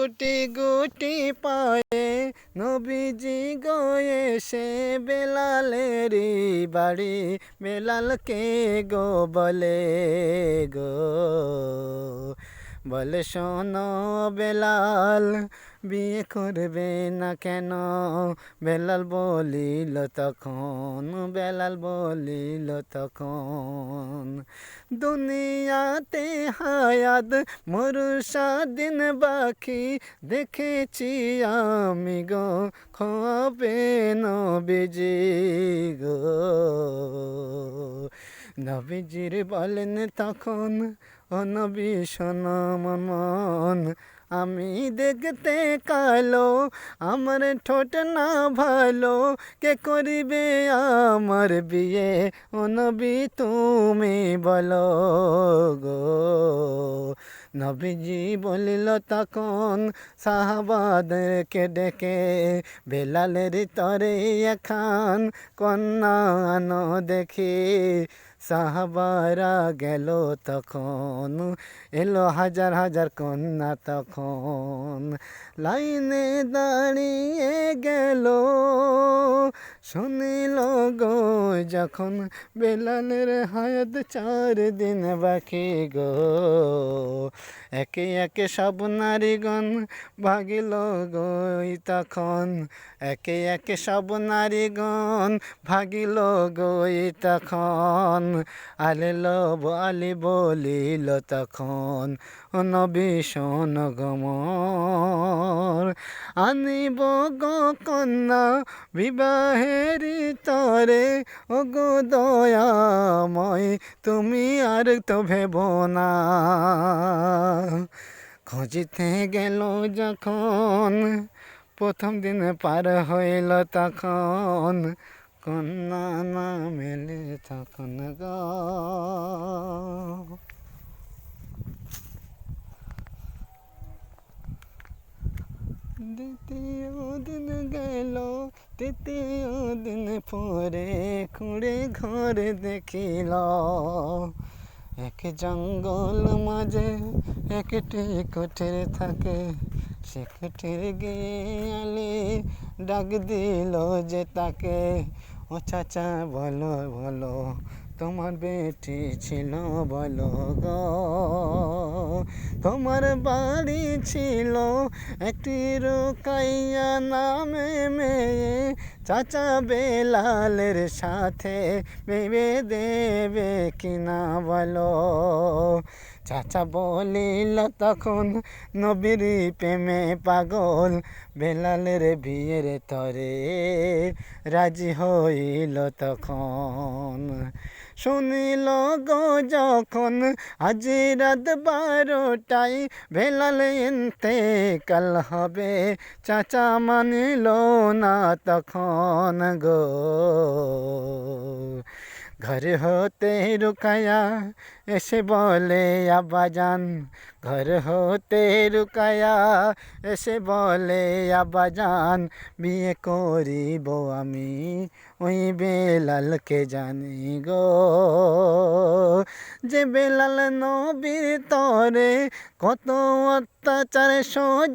গুটি গুটি পায়ে নবীজি গো এসে বেলালেরই বাড়ি, বেলালকে গো বলে গো, বলে শোনো বেলাল বিয়ে করবে না কেন? বেলাল বলিল তখন, বেলাল বলিল তখন, দুনিয়াতে হায়াত মরু সাদিন বাকি, দেখেছি আমি গো খোয়াবে নবীজি গো। নবীজির বলেন তখন, ও নবী শোনো মন, আমি দেখতে কালো, আমার ঠোঁট না ভালো, কে করিবে আমার বিয়ে? ও নবী তুমি বলো গো। নবীজি বলিল তখন সাহাবাদেরকে ডেকে, বেলালের তরে এখান কন্যা আনো দেখি। সাহাবারা গেল তখন, এলো হাজার হাজার কন্যা তখন, লাইনে দাঁড়িয়ে গেল, শুনিল গো যখন বেলালের হায়াত 4 দিন বাকি গো। একে একে সব নারীগণ ভাগিল গো তখন, একে একে সব নারীগণ ভাগিল গো তখন, আলী বলিল তখন, ও নবী শোনো গো মোর, আনিব গো কন্যা বিবাহেরই তরে, ও গো দয়াময় তুমি আর তো ভেবো না। খুঁজিতে গেল যখন, প্রথম দিন পার হইল তখন, কন্যা না মেলে তখন গো। দ্বিতীয় দিন গেল, তৃতীয় দিন পরে খুঁড়ে ঘর দেখিল, এক জঙ্গল মাঝে একটি কুঠির থাকে, সে কুঠির গিয়ে ডাক দিল যে তাকে, ও চাচা বলো বলো তোমার বেটি ছিল বলো গো, তোমার বাড়ি ছিল একটি রুকাইয়া নামে মেয়ে, চাচা বেলালের সাথে বিয়ে দেবে কিনা বলো। চাচা বলিল তখন, নবীর প্রেমে পাগল, বেলালের বিয়ের তরে রাজি হইল তখন। শুনিল গো যখন আজ রাত 12টায় বেলাল ইন্তেকাল হবে, চাচা মানিল না তখন গো। ঘর হতে রুকায়া এসে বলে আব্বাজান, ঘর হতে রুকায়া এসে বলে আব্বাজান, বিয়ে করিব আমি ওই বেলালকে জানি গো, যে বেলাল নবীর তরে কত অত্যাচার